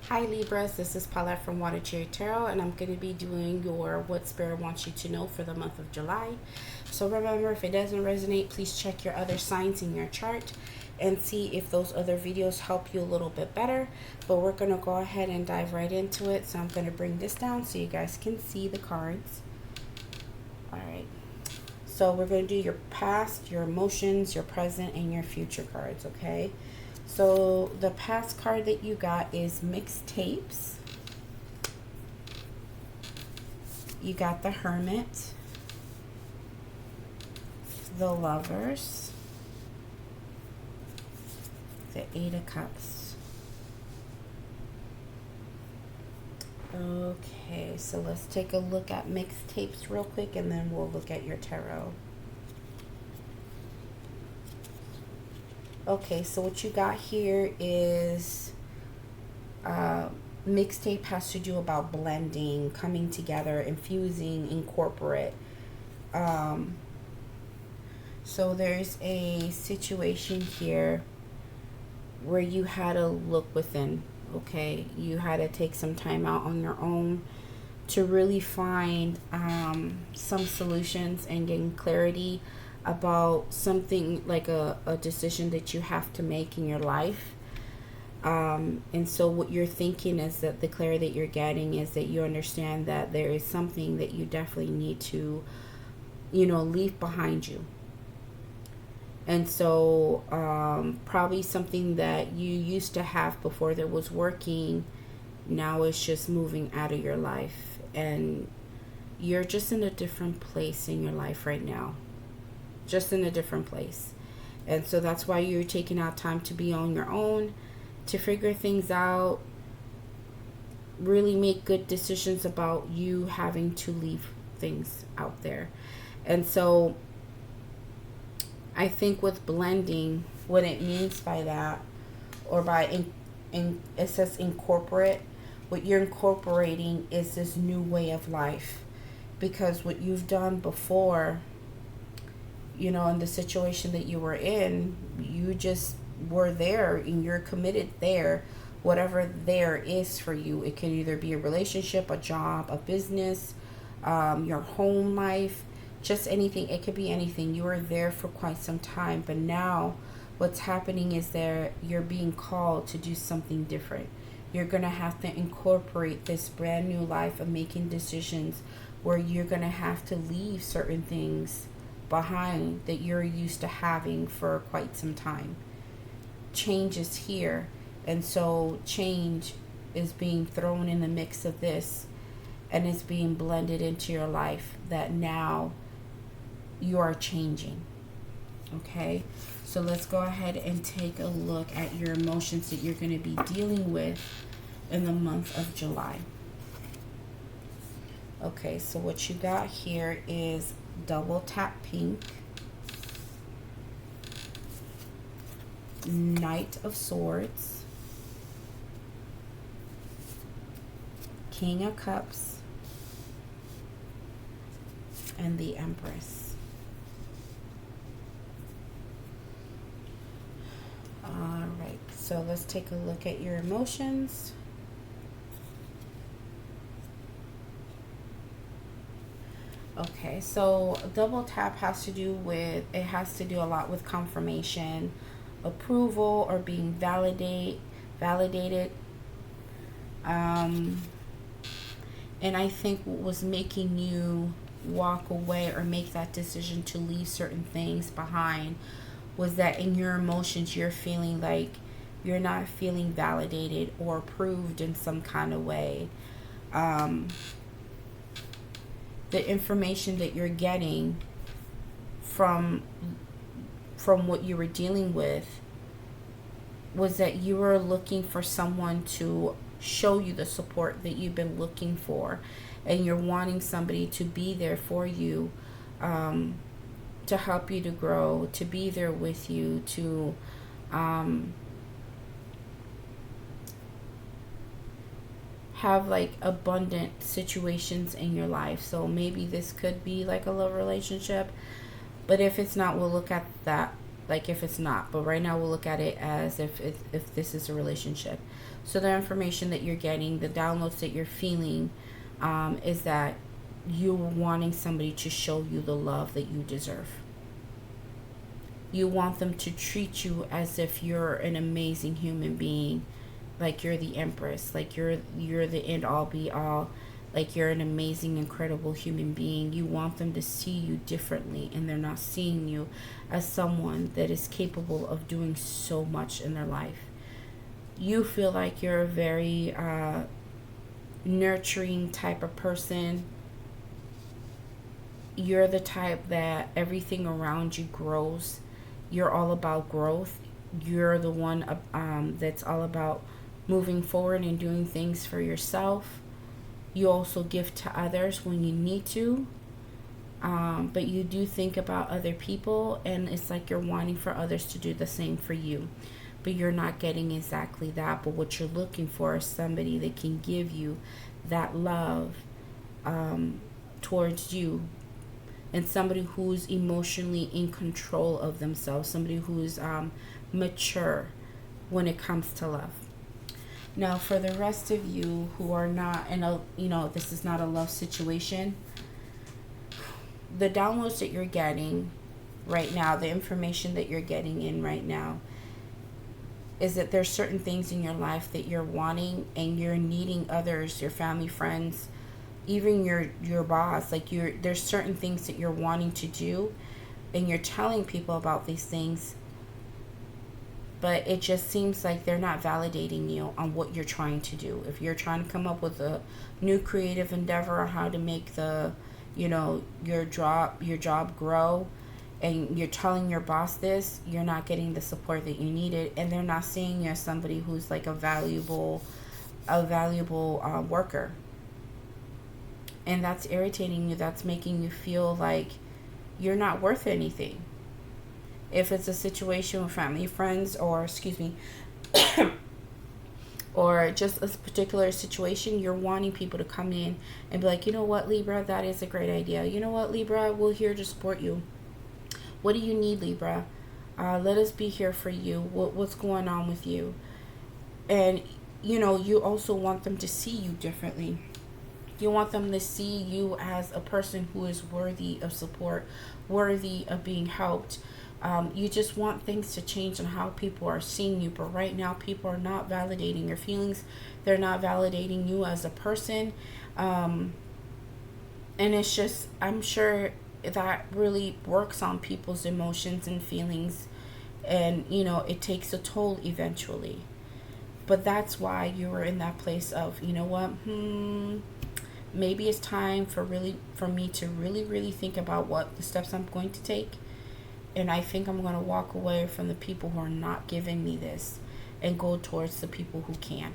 Hi Libras, this is Paulette from Water Cherry Tarot, and I'm going to be doing your what Spirit wants you to know for the month of July. So remember, if it doesn't resonate, please check your other signs in your chart and see if those other videos help you a little bit better. But we're going to go ahead and dive right into it. So I'm going to bring this down so you guys can see the cards. Alright, so we're going to do your past, your emotions, your present, and your future cards, okay? So the past card that you got is mixtapes. You got the Hermit, the Lovers, the Eight of Cups. Okay, so let's take a look at mixtapes real quick and then we'll look at your tarot. Okay, so what you got here is mixtape has to do about blending, coming together, infusing, incorporate. So there's a situation here where you had to look within, okay? You had to take some time out on your own to really find some solutions and gain clarity about something like a decision that you have to make in your life. And so what you're thinking is that the clarity that you're getting is that you understand that there is something that you definitely need to, leave behind you. And so probably something that you used to have before that was working, now it's just moving out of your life. And you're just in a different place in your life right now. Just in a different place. And so that's why you're taking out time to be on your own, to figure things out, really make good decisions about you having to leave things out there. And so I think with blending, what it means by that, or by it says incorporate, what you're incorporating is this new way of life. Because what you've done before, in the situation that you were in, you just were there and you're committed there. Whatever there is for you, it can either be a relationship, a job, a business, your home life, just anything. It could be anything. You were there for quite some time, but now what's happening is you're being called to do something different. You're going to have to incorporate this brand new life of making decisions where you're going to have to leave certain things behind that you're used to having for quite some time. Change is here, and so change is being thrown in the mix of this, and it's being blended into your life, that now you are changing. Okay, so let's go ahead and take a look at your emotions that you're going to be dealing with in the month of July. Okay, so what you got here is double tap pink, Knight of Swords, King of Cups, and the Empress. Alright, so let's take a look at your emotions. Okay, so double tap has to do a lot with confirmation, approval, or being validated. And I think what was making you walk away or make that decision to leave certain things behind was that in your emotions you're feeling like you're not feeling validated or approved in some kind of way. The information that you're getting from what you were dealing with was that you were looking for someone to show you the support that you've been looking for, and you're wanting somebody to be there for you, to help you to grow, to be there with you, to have like abundant situations in your life. So maybe this could be like a love relationship, but if it's not, we'll look at that like if it's not. But right now we'll look at it as if this is a relationship. So the information that you're getting, the downloads that you're feeling, is that you're wanting somebody to show you the love that you deserve. You want them to treat you as if you're an amazing human being, like you're the empress, like you're the end all be all, like you're an amazing, incredible human being. You want them to see you differently, and they're not seeing you as someone that is capable of doing so much in their life. You feel like you're a very nurturing type of person. You're the type that everything around you grows. You're all about growth. You're the one that's all about moving forward and doing things for yourself. You also give to others when you need to. But you do think about other people, and it's like you're wanting for others to do the same for you. But you're not getting exactly that. But what you're looking for is somebody that can give you that love towards you. And somebody who's emotionally in control of themselves. Somebody who's mature when it comes to love. Now, for the rest of you who are not in a, this is not a love situation, the downloads that you're getting right now, the information that you're getting in right now, is that there's certain things in your life that you're wanting, and you're needing others, your family, friends, even your boss. Like there's certain things that you're wanting to do, and you're telling people about these things, but it just seems like they're not validating you on what you're trying to do. If you're trying to come up with a new creative endeavor on how to make your job grow, and you're telling your boss this, you're not getting the support that you needed, and they're not seeing you as somebody who's like a valuable worker. And that's irritating you. That's making you feel like you're not worth anything. If it's a situation with family, friends, or or just a particular situation, you're wanting people to come in and be like, you know what, Libra, that is a great idea. You know what, Libra, we're here to support you. What do you need, Libra? Let us be here for you. What's going on with you? And, you also want them to see you differently. You want them to see you as a person who is worthy of support, worthy of being helped. You just want things to change on how people are seeing you. But right now, people are not validating your feelings. They're not validating you as a person. And it's just, I'm sure that really works on people's emotions and feelings. And, it takes a toll eventually. But that's why you were in that place of, you know what, maybe it's time for me to really think about what the steps I'm going to take. And I think I'm going to walk away from the people who are not giving me this and go towards the people who can.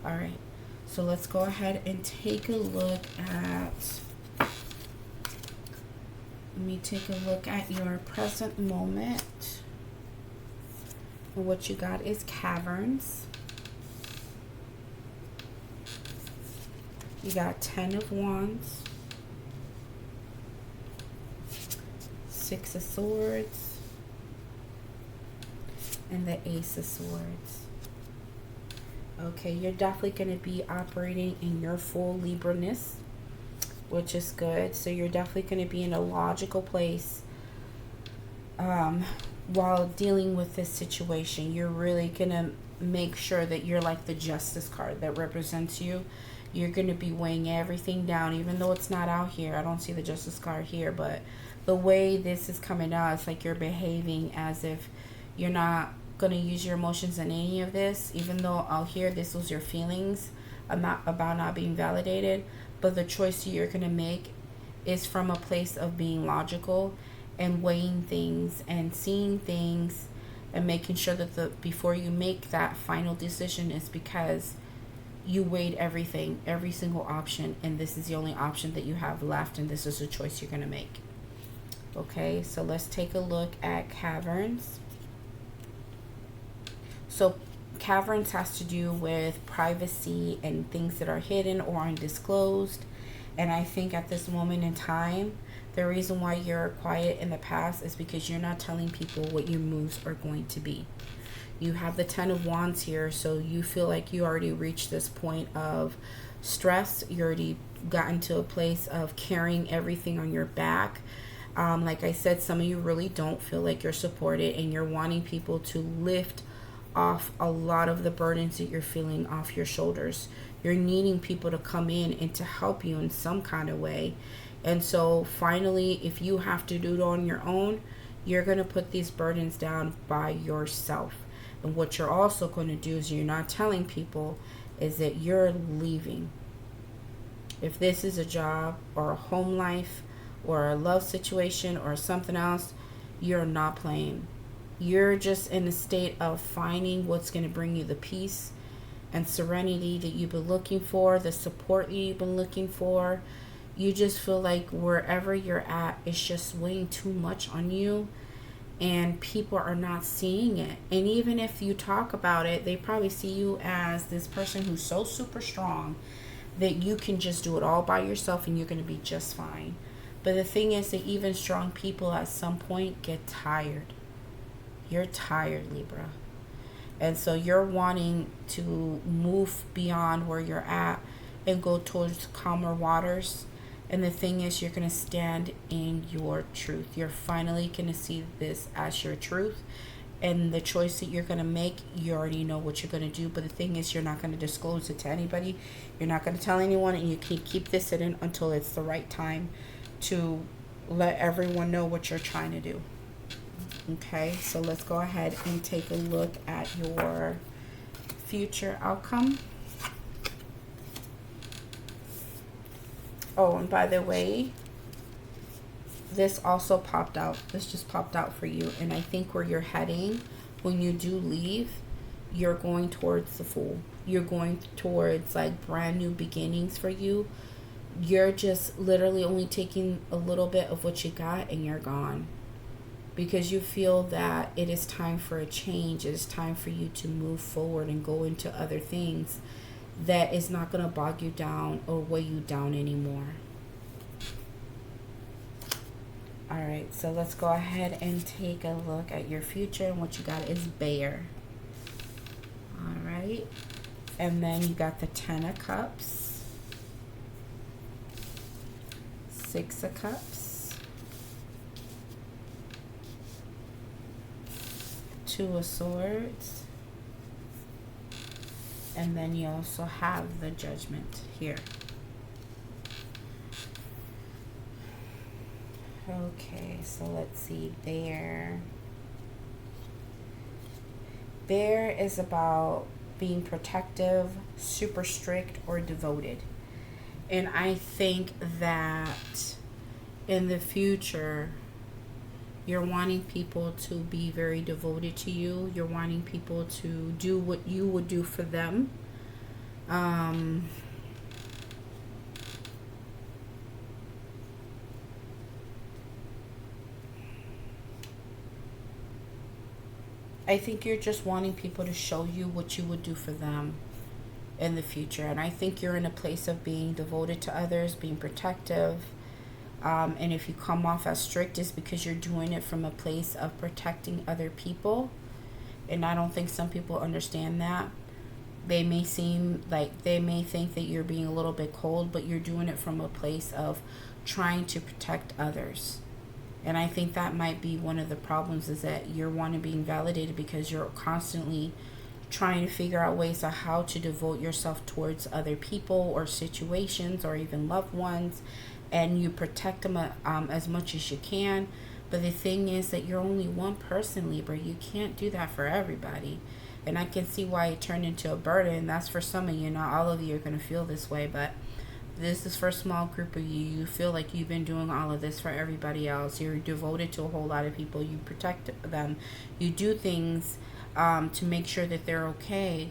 All right. So let's go ahead and take a look at, your present moment. And what you got is Caverns. You got 10 of Wands, 6 of Swords, and the Ace of Swords. Okay, you're definitely going to be operating in your full Libra-ness, which is good. So you're definitely going to be in a logical place while dealing with this situation. You're really going to make sure that you're like the Justice card that represents you. You're going to be weighing everything down, even though it's not out here. I don't see the Justice card here, but the way this is coming out, it's like you're behaving as if you're not going to use your emotions in any of this, even though out here this was your feelings about not being validated. But the choice you're going to make is from a place of being logical and weighing things and seeing things and making sure that before you make that final decision is because you weighed everything, every single option, and this is the only option that you have left, and this is a choice you're going to make. Okay, so let's take a look at Caverns. So Caverns has to do with privacy and things that are hidden or undisclosed. And I think at this moment in time, the reason why you're quiet in the past is because you're not telling people what your moves are going to be. You have the Ten of Wands here, so you feel like you already reached this point of stress. You already gotten to a place of carrying everything on your back. Like I said, some of you really don't feel like you're supported, and you're wanting people to lift off a lot of the burdens that you're feeling off your shoulders. You're needing people to come in and to help you in some kind of way. And so finally, if you have to do it on your own, you're going to put these burdens down by yourself. And what you're also going to do is, you're not telling people, is that you're leaving. If this is a job or a home life or a love situation or something else, you're not playing. You're just in a state of finding what's going to bring you the peace and serenity that you've been looking for, the support that you've been looking for. You just feel like wherever you're at, it's just weighing too much on you, and people are not seeing it. And even if you talk about it, they probably see you as this person who's so super strong that you can just do it all by yourself and you're going to be just fine. But the thing is that even strong people at some point get tired. You're tired, Libra. And so you're wanting to move beyond where you're at and go towards calmer waters. And the thing is, you're going to stand in your truth. You're finally going to see this as your truth. And the choice that you're going to make, you already know what you're going to do. But the thing is, you're not going to disclose it to anybody. You're not going to tell anyone. And you can keep this hidden until it's the right time to let everyone know what you're trying to do. Okay, so let's go ahead and take a look at your future outcome. Oh, and by the way, this also popped out. This just popped out for you. And I think where you're heading when you do leave, you're going towards the Fool. You're going towards like brand new beginnings for you. You're just literally only taking a little bit of what you got and you're gone. Because you feel that it is time for a change. It is time for you to move forward and go into other things that is not going to bog you down or weigh you down anymore. All right, so let's go ahead and take a look at your future. And what you got is Bear. All right. And then you got the Ten of Cups, Six of Cups, Two of Swords, and then you also have the Judgment here. Okay, so let's see. Bear is about being protective, super strict, or devoted. And I think that in the future, you're wanting people to be very devoted to you. You're wanting people to do what you would do for them. I think you're just wanting people to show you what you would do for them in the future. And I think you're in a place of being devoted to others, being protective. And if you come off as strict, it's because you're doing it from a place of protecting other people. And I don't think some people understand that. They may seem like, they may think that you're being a little bit cold, but you're doing it from a place of trying to protect others. And I think that might be one of the problems, is that you're wanting being validated because you're constantly trying to figure out ways of how to devote yourself towards other people or situations or even loved ones. And you protect them as much as you can. But the thing is that you're only one person, Libra. You can't do that for everybody. And I can see why it turned into a burden. That's for some of you. Not all of you are going to feel this way. But this is for a small group of you. You feel like you've been doing all of this for everybody else. You're devoted to a whole lot of people. You protect them. You do things to make sure that they're okay.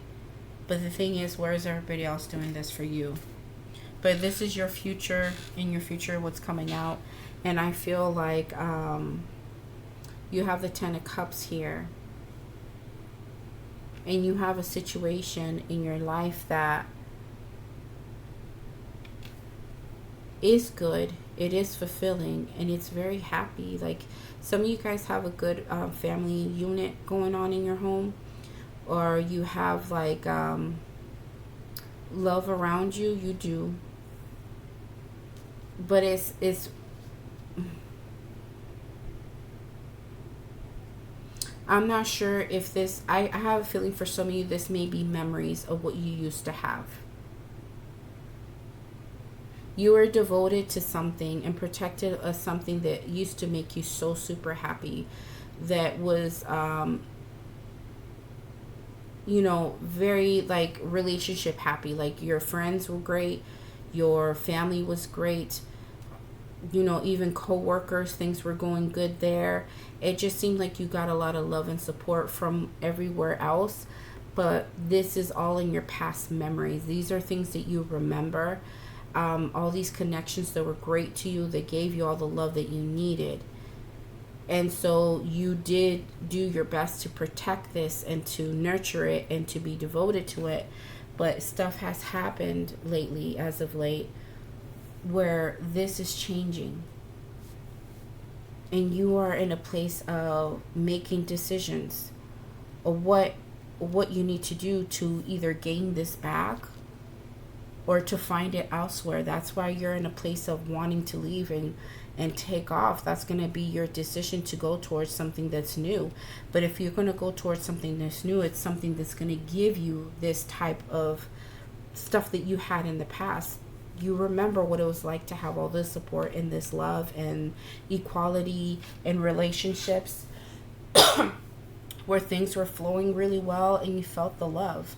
But the thing is, where is everybody else doing this for you? But this is your future, in your future, what's coming out. And I feel like you have the Ten of Cups here. And you have a situation in your life that is good, it is fulfilling, and it's very happy. Like, some of you guys have a good family unit going on in your home, or you have like love around you. You do, but it's I'm not sure if this, I have a feeling for some of you this may be memories of what you used to have. You were devoted to something and protected of something that used to make you so super happy, that was very like relationship happy. Like, your friends were great, your family was great, even co-workers, things were going good there. It just seemed like you got a lot of love and support from everywhere else. But this is all in your past memories. These are things that you remember. All these connections that were great to you, that gave you all the love that you needed. And so you did do your best to protect this and to nurture it and to be devoted to it. But stuff has happened lately, as of late, where this is changing. And you are in a place of making decisions of what you need to do to either gain this back or to find it elsewhere. That's why you're in a place of wanting to leave and take off. That's going to be your decision to go towards something that's new. But if you're going to go towards something that's new, it's something that's going to give you this type of stuff that you had in the past. You remember what it was like to have all this support and this love and equality and relationships where things were flowing really well and you felt the love.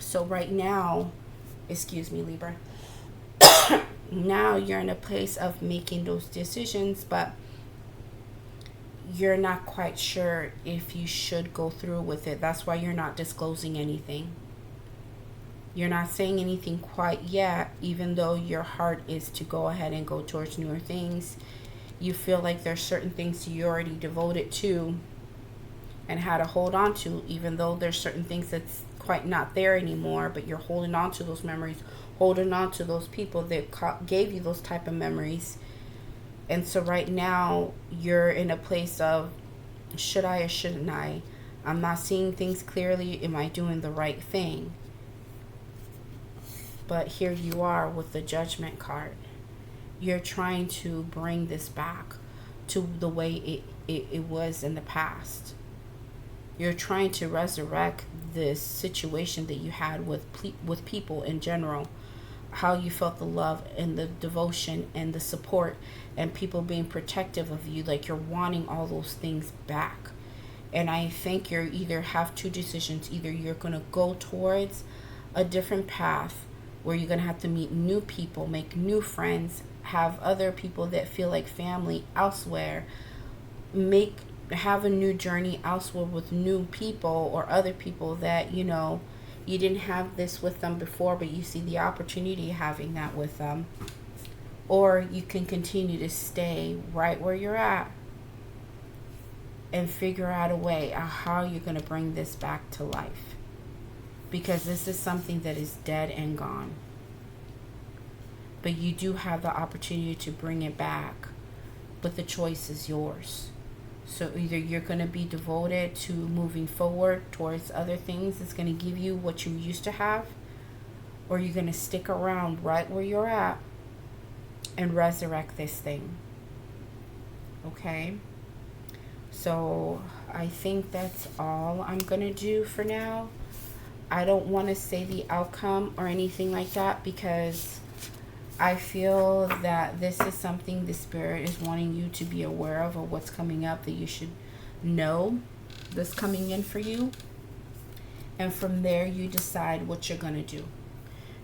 So right now, excuse me, Libra, now you're in a place of making those decisions, but you're not quite sure if you should go through with it. That's why you're not disclosing anything. You're not saying anything quite yet, even though your heart is to go ahead and go towards newer things. You feel like there's certain things you already devoted to and had to hold on to, even though there's certain things that's quite not there anymore, but you're holding on to those memories, holding on to those people that gave you those type of memories. And so right now you're in a place of, should I or shouldn't I? I'm not seeing things clearly. Am I doing the right thing? But here you are with the Judgment card. You're trying to bring this back to the way it was in the past. You're trying to resurrect this situation that you had with people in general. How you felt the love and the devotion and the support and people being protective of you. Like, you're wanting all those things back. And I think you either have two decisions. Either you're going to go towards a different path where you're going to have to meet new people, make new friends, have other people that feel like family elsewhere, have a new journey elsewhere with new people or other people that, you didn't have this with them before, but you see the opportunity having that with them. Or you can continue to stay right where you're at and figure out a way of how you're going to bring this back to life. Because this is something that is dead and gone. But you do have the opportunity to bring it back. But the choice is yours. So either you're going to be devoted to moving forward towards other things that's going to give you what you used to have, or you're going to stick around right where you're at and resurrect this thing. Okay? So I think that's all I'm going to do for now. I don't want to say the outcome or anything like that, because I feel that this is something the Spirit is wanting you to be aware of, or what's coming up that you should know that's coming in for you. And from there, you decide what you're going to do.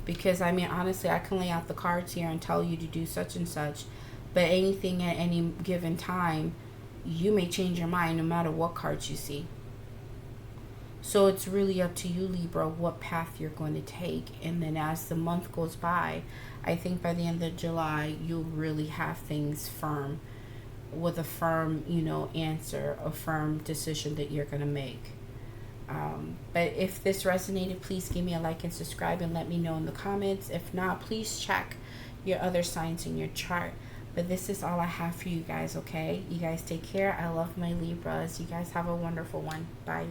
Because, honestly, I can lay out the cards here and tell you to do such and such. But anything at any given time, you may change your mind no matter what cards you see. So it's really up to you, Libra, what path you're going to take. And then as the month goes by, I think by the end of July, you'll really have things firm, with a firm, answer, a firm decision that you're going to make. But if this resonated, please give me a like and subscribe and let me know in the comments. If not, please check your other signs in your chart. But this is all I have for you guys, okay? You guys take care. I love my Libras. You guys have a wonderful one. Bye.